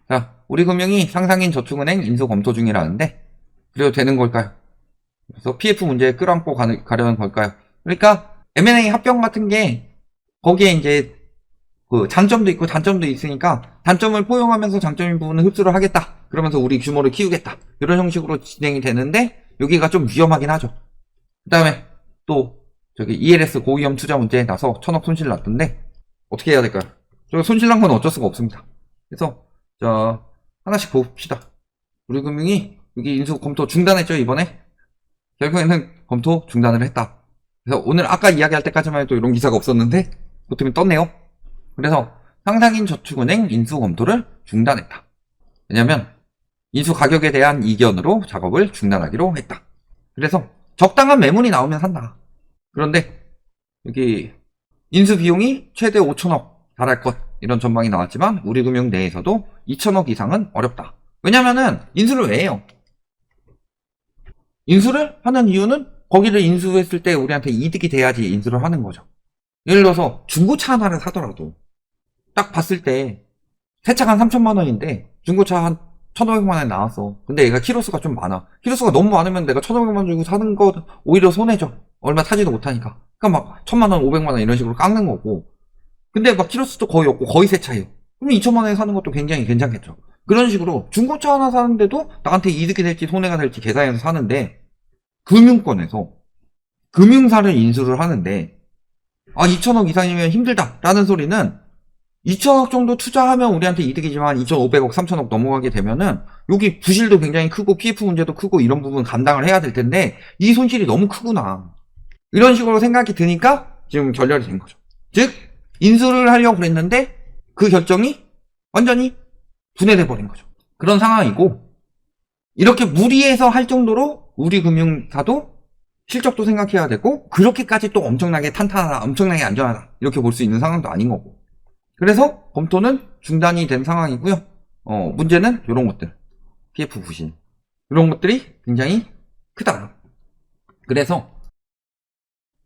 자, 우리금융이 상상인 저축은행 인수 검토 중이라는데 그래도 되는 걸까요? 그래서 PF 문제에 끌어안고 가려는 걸까요? 그러니까 M&A 합병 같은 게 거기에 이제 그 장점도 있고 단점도 있으니까 단점을 포용하면서 장점인 부분은 흡수를 하겠다. 그러면서 우리 규모를 키우겠다. 이런 형식으로 진행이 되는데 여기가 좀 위험하긴 하죠. 그 다음에 또 저기 ELS 고위험 투자 문제에 나서 1,000억 손실 났던데 어떻게 해야 될까요? 저 손실 난 건 어쩔 수가 없습니다. 그래서 자 하나씩 봅시다. 우리금융이 여기 인수 검토 중단했죠 이번에. 결국에는 검토 중단을 했다. 그래서 오늘 아까 이야기할 때까지만 해도 이런 기사가 없었는데 보통이 떴네요. 그래서 상상인 저축은행 인수 검토를 중단했다. 왜냐면 인수 가격에 대한 이견으로 작업을 중단하기로 했다. 그래서 적당한 매물이 나오면 산다. 그런데 여기 인수 비용이 최대 5천억 달할 것 이런 전망이 나왔지만 우리금융 내에서도 2천억 이상은 어렵다. 왜냐면은 인수를 왜 해요? 인수를 하는 이유는 거기를 인수했을 때 우리한테 이득이 돼야지 인수를 하는 거죠. 예를 들어서 중고차 하나를 사더라도 딱 봤을 때 새 차가 한 3천만 원인데 중고차 한 1,500만 원에 나왔어. 근데 얘가 키로수가 좀 많아. 키로수가 너무 많으면 내가 1,500만 원 주고 사는 거 오히려 손해죠. 얼마 타지도 못하니까. 그러니까 막 1,000만 원, 500만 원 이런 식으로 깎는 거고. 근데 막 키로수도 거의 없고 거의 새 차예요. 그럼 2천만 원에 사는 것도 굉장히 괜찮겠죠. 그런 식으로 중고차 하나 사는데도 나한테 이득이 될지 손해가 될지 계산해서 사는데 금융권에서 금융사를 인수를 하는데 2천억 이상이면 힘들다라는 소리는 2천억 정도 투자하면 우리한테 이득이지만 2,500억, 3천억 넘어가게 되면은 여기 부실도 굉장히 크고 PF 문제도 크고 이런 부분 감당을 해야 될 텐데 이 손실이 너무 크구나. 이런 식으로 생각이 드니까 지금 결렬이 된 거죠. 즉 인수를 하려고 그랬는데 그 결정이 완전히 분해돼 버린 거죠. 그런 상황이고 이렇게 무리해서 할 정도로 우리 금융사도 실적도 생각해야 되고 그렇게까지 또 엄청나게 탄탄하다, 엄청나게 안전하다 이렇게 볼 수 있는 상황도 아닌 거고 그래서 검토는 중단이 된 상황이고요. 문제는 이런 것들 PF 부신 이런 것들이 굉장히 크다. 그래서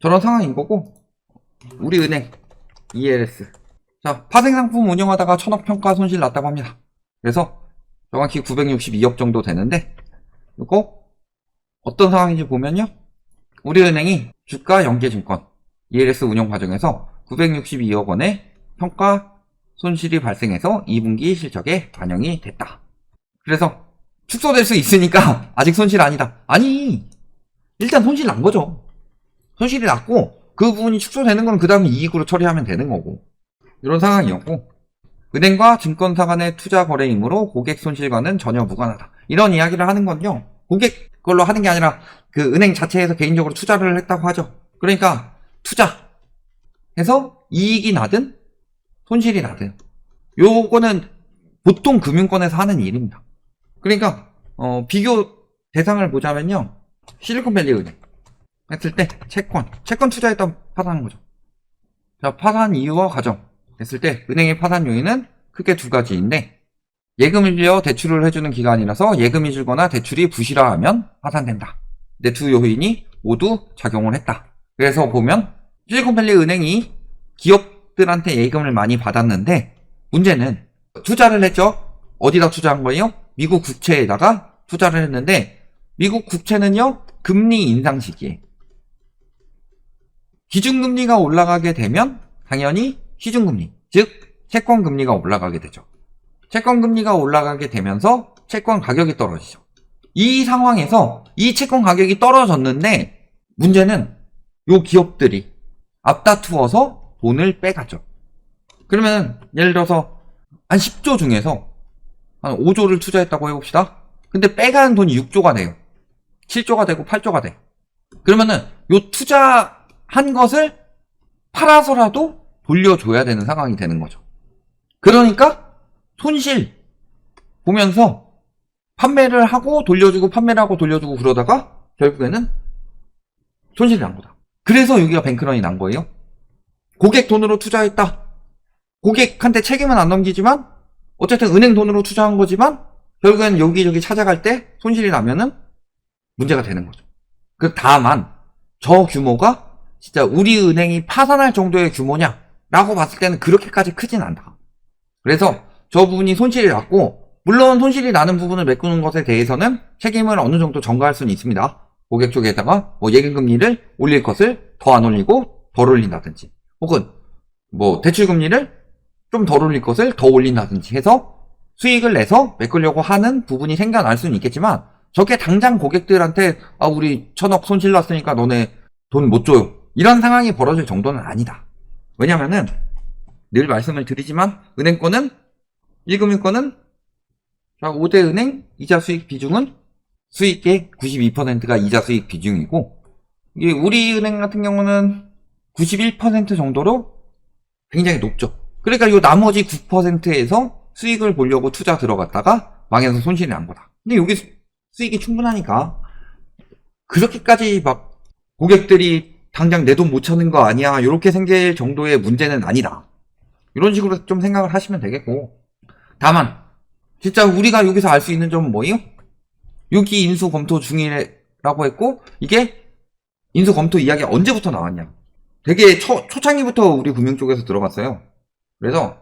저런 상황인 거고 우리은행 ELS 자 파생상품 운영하다가 1,000억 평가 손실 났다고 합니다. 그래서 정확히 962억 정도 되는데 이거 어떤 상황인지 보면요. 우리은행이 주가 연계증권 ELS 운영 과정에서 962억 원의 평가 손실이 발생해서 2분기 실적에 반영이 됐다. 그래서 축소될 수 있으니까 아직 손실 아니다. 아니 일단 손실 난 거죠. 손실이 났고 그 부분이 축소되는 건 그 다음에 이익으로 처리하면 되는 거고 이런 상황이었고 은행과 증권사 간의 투자 거래이므로 고객 손실과는 전혀 무관하다. 이런 이야기를 하는 건요. 고객 걸로 하는 게 아니라 그 은행 자체에서 개인적으로 투자를 했다고 하죠. 그러니까 투자해서 이익이 나든 손실이 나든 요거는 보통 금융권에서 하는 일입니다. 그러니까 비교 대상을 보자면요. 실리콘밸리 은행 했을 때 채권 투자했다 파산한 거죠. 자, 파산 이유와 과정 했을 때 은행의 파산 요인은 크게 두 가지인데 예금을 빌려 대출을 해주는 기간이라서 예금이 줄거나 대출이 부실화하면 파산된다. 근데 두 요인이 모두 작용을 했다. 그래서 보면 실리콘밸리 은행이 기업들한테 예금을 많이 받았는데 문제는 투자를 했죠. 어디다 투자한 거예요? 미국 국채에다가 투자를 했는데 미국 국채는요. 금리 인상 시기에 기준금리가 올라가게 되면 당연히 시중금리, 즉 채권금리가 올라가게 되죠. 채권금리가 올라가게 되면서 채권 가격이 떨어지죠. 이 상황에서 이 채권 가격이 떨어졌는데 문제는 요 기업들이 앞다투어서 돈을 빼갔죠. 그러면 예를 들어서 한 10조 중에서 한 5조를 투자했다고 해봅시다. 근데 빼가는 돈이 6조가 돼요. 7조가 되고 8조가 돼. 그러면은 요 투자한 것을 팔아서라도 돌려줘야 되는 상황이 되는 거죠. 그러니까 손실 보면서 판매를 하고 돌려주고 판매를 하고 돌려주고 그러다가 결국에는 손실이 난 거다. 그래서 여기가 뱅크런이 난 거예요. 고객 돈으로 투자했다. 고객한테 책임은 안 넘기지만 어쨌든 은행 돈으로 투자한 거지만 결국에는 여기저기 찾아갈 때 손실이 나면은 문제가 되는 거죠. 다만 저 규모가 진짜 우리 은행이 파산할 정도의 규모냐 라고 봤을 때는 그렇게까지 크진 않다. 그래서 저 부분이 손실이 났고 물론 손실이 나는 부분을 메꾸는 것에 대해서는 책임을 어느 정도 전가할 수는 있습니다. 고객 쪽에다가 뭐 예금금리를 올릴 것을 더 안 올리고 덜 올린다든지, 혹은 뭐 대출금리를 좀 덜 올릴 것을 더 올린다든지 해서 수익을 내서 메꾸려고 하는 부분이 생겨날 수는 있겠지만, 저게 당장 고객들한테 우리 1,000억 손실 났으니까 너네 돈 못 줘요, 이런 상황이 벌어질 정도는 아니다. 왜냐면은 늘 말씀을 드리지만, 은행권은 1금융권은 5대 은행 이자 수익 비중은 수익의 92%가 이자 수익 비중이고, 이게 우리은행 같은 경우는 91% 정도로 굉장히 높죠. 그러니까 이 나머지 9%에서 수익을 보려고 투자 들어갔다가 망해서 손실이 난 거다. 근데 여기 수익이 충분하니까 그렇게까지 막 고객들이 당장 내 돈 못 찾는 거 아니야, 이렇게 생길 정도의 문제는 아니다. 이런 식으로 좀 생각을 하시면 되겠고, 다만 진짜 우리가 여기서 알 수 있는 점은 뭐예요? 6기 인수 검토 중이라고 했고, 이게 인수 검토 이야기가 언제부터 나왔냐? 되게 초창기부터 우리 금융 쪽에서 들어갔어요. 그래서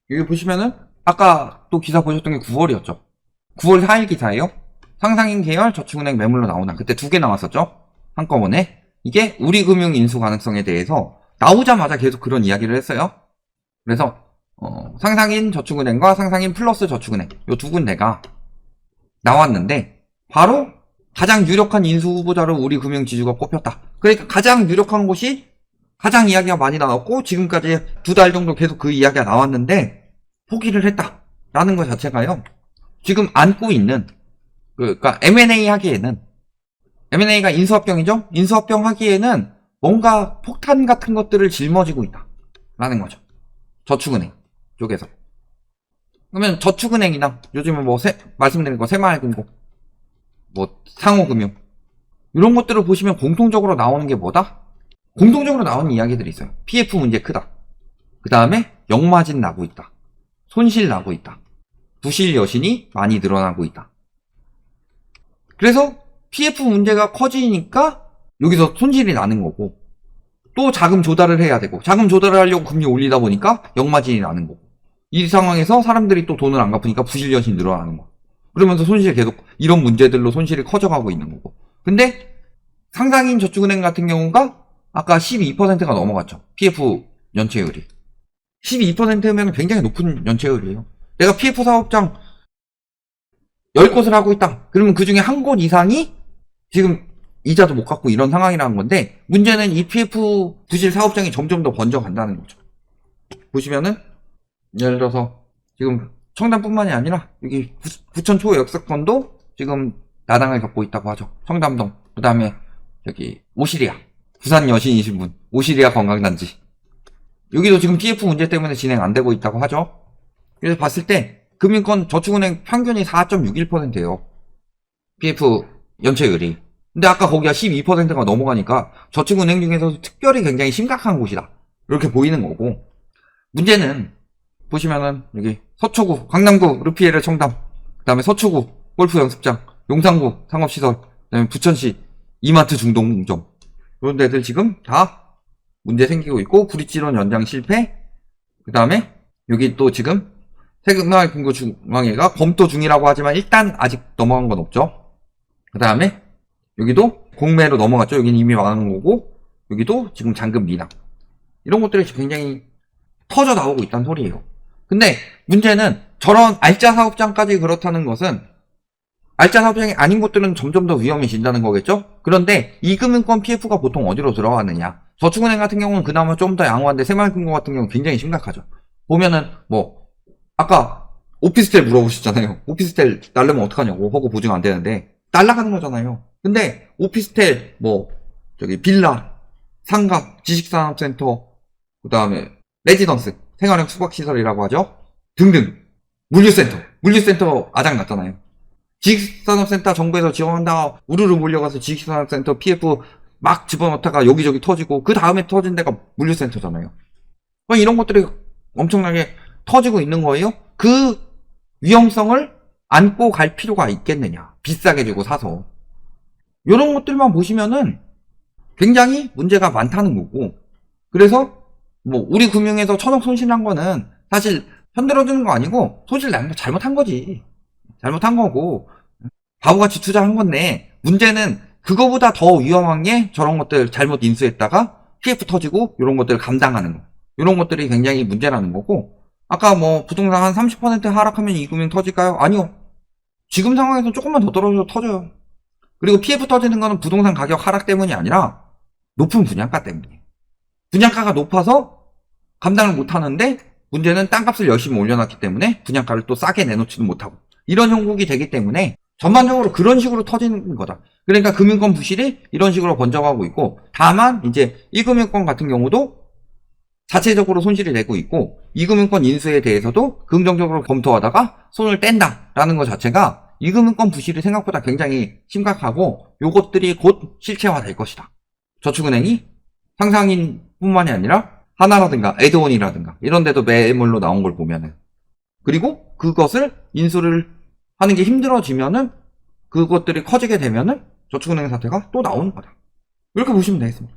여기 보시면은 아까 또 기사 보셨던 게 9월이었죠. 9월 4일 기사예요. 상상인 계열 저축은행 매물로 나오나, 그때 2개 나왔었죠, 한꺼번에. 이게 우리금융 인수 가능성에 대해서 나오자마자 계속 그런 이야기를 했어요. 그래서 상상인 저축은행과 상상인 플러스 저축은행, 요 두 군데가 나왔는데, 바로 가장 유력한 인수 후보자로 우리금융지주가 꼽혔다. 그러니까 가장 유력한 곳이 가장 이야기가 많이 나왔고, 지금까지 2달 정도 계속 그 이야기가 나왔는데 포기를 했다라는 것 자체가요, 지금 안고 있는, 그러니까 M&A 하기에는, M&A가 인수합병이죠? 인수합병 하기에는 뭔가 폭탄 같은 것들을 짊어지고 있다라는 거죠, 저축은행 쪽에서. 그러면 저축은행이나 요즘은 뭐 말씀드린 거 새마을금고, 뭐 상호금융, 이런 것들을 보시면 공통적으로 나오는 게 뭐다? 공통적으로 나오는 이야기들이 있어요. PF 문제 크다. 그 다음에 역마진 나고 있다. 손실 나고 있다. 부실 여신이 많이 늘어나고 있다. 그래서 PF 문제가 커지니까 여기서 손실이 나는 거고, 또 자금 조달을 해야 되고, 자금 조달을 하려고 금리 올리다 보니까 역마진이 나는 거고, 이 상황에서 사람들이 또 돈을 안 갚으니까 부실 여신이 늘어나는 거. 그러면서 손실이 계속 이런 문제들로 손실이 커져가고 있는 거고. 근데 상상인 저축은행 같은 경우가 아까 12%가 넘어갔죠, PF 연체율이. 12%면 굉장히 높은 연체율이에요. 내가 PF 사업장 10곳을 하고 있다. 그러면 그 중에 한 곳 이상이 지금 이자도 못 갚고 이런 상황이라는 건데, 문제는 이 PF 부실 사업장이 점점 더 번져간다는 거죠. 보시면은 예를 들어서 지금 청담뿐만이 아니라 여기 부천 초역세권도 지금 나당을 겪고 있다고 하죠. 청담동, 그 다음에 여기 오시리아, 부산 여신이신 분 오시리아 관광단지, 여기도 지금 PF 문제 때문에 진행 안 되고 있다고 하죠. 그래서 봤을 때 금융권 저축은행 평균이 4.61%예요, PF 연체율이. 근데 아까 거기가 12%가 넘어가니까 저축은행 중에서 특별히 굉장히 심각한 곳이다, 이렇게 보이는 거고, 문제는 보시면은 여기 서초구, 강남구 르피에르 청담, 그 다음에 서초구 골프 연습장, 용산구 상업시설, 그 다음에 부천시 이마트 중동점, 이런 데들 지금 다 문제 생기고 있고, 브릿지론 연장 실패, 그 다음에 여기 또 지금 새마을금고중앙회가 검토 중이라고 하지만 일단 아직 넘어간 건 없죠. 그 다음에 여기도 공매로 넘어갔죠. 여기는 이미 망한 거고, 여기도 지금 잔금 미납, 이런 것들이 굉장히 터져 나오고 있다는 소리예요. 근데 문제는 저런 알짜 사업장까지 그렇다는 것은, 알짜 사업장이 아닌 곳들은 점점 더 위험해진다는 거겠죠? 그런데 이금융권 PF가 보통 어디로 들어가느냐? 저축은행 같은 경우는 그나마 좀 더 양호한데, 새마을금고 같은 경우는 굉장히 심각하죠. 보면은 뭐 아까 오피스텔 물어보셨잖아요. 오피스텔 날르면 어떡하냐고, 허구 보증 안 되는데 날라가는 거잖아요. 근데 오피스텔 뭐 저기 빌라, 상가, 지식산업센터, 그 다음에 레지던스, 생활형 숙박시설이라고 하죠, 등등, 물류센터 아장 났잖아요. 지식산업센터 정부에서 지원한다, 우르르 몰려가서 지식산업센터 PF 막 집어넣다가 여기저기 터지고, 그 다음에 터진 데가 물류센터잖아요. 이런 것들이 엄청나게 터지고 있는 거예요. 그 위험성을 안고 갈 필요가 있겠느냐, 비싸게 주고 사서. 이런 것들만 보시면은 굉장히 문제가 많다는 거고, 그래서 뭐 우리 금융에서 1,000억 손실난 거는 사실 편들어주는 거 아니고 손실 나는 거 잘못한 거지. 잘못한 거고 바보같이 투자한 건데 문제는 그거보다 더 위험한 게 저런 것들 잘못 인수했다가 PF 터지고 이런 것들 감당하는 거. 이런 것들이 굉장히 문제라는 거고 아까 뭐 부동산 한 30% 하락하면 이금융 터질까요? 아니요. 지금 상황에서 조금만 더 떨어져도 터져요. 그리고 PF 터지는 거는 부동산 가격 하락 때문이 아니라 높은 분양가 때문이에요. 분양가가 높아서 감당을 못하는데 문제는 땅값을 열심히 올려놨기 때문에 분양가를 또 싸게 내놓지도 못하고 이런 형국이 되기 때문에 전반적으로 그런 식으로 터지는 거다. 그러니까 금융권 부실이 이런 식으로 번져가고 있고 다만 이제 1금융권 같은 경우도 자체적으로 손실을 내고 있고 2금융권 인수에 대해서도 긍정적으로 검토하다가 손을 뗀다라는 것 자체가 2금융권 부실이 생각보다 굉장히 심각하고 요것들이 곧 실체화 될 것이다. 저축은행이 상상인뿐만이 아니라 하나라든가 에드원이라든가 이런 데도 매물로 나온 걸 보면은 그리고 그것을 인수를 하는 게 힘들어지면은 그것들이 커지게 되면은 저축은행 사태가 또 나오는 거다. 이렇게 보시면 되겠습니다.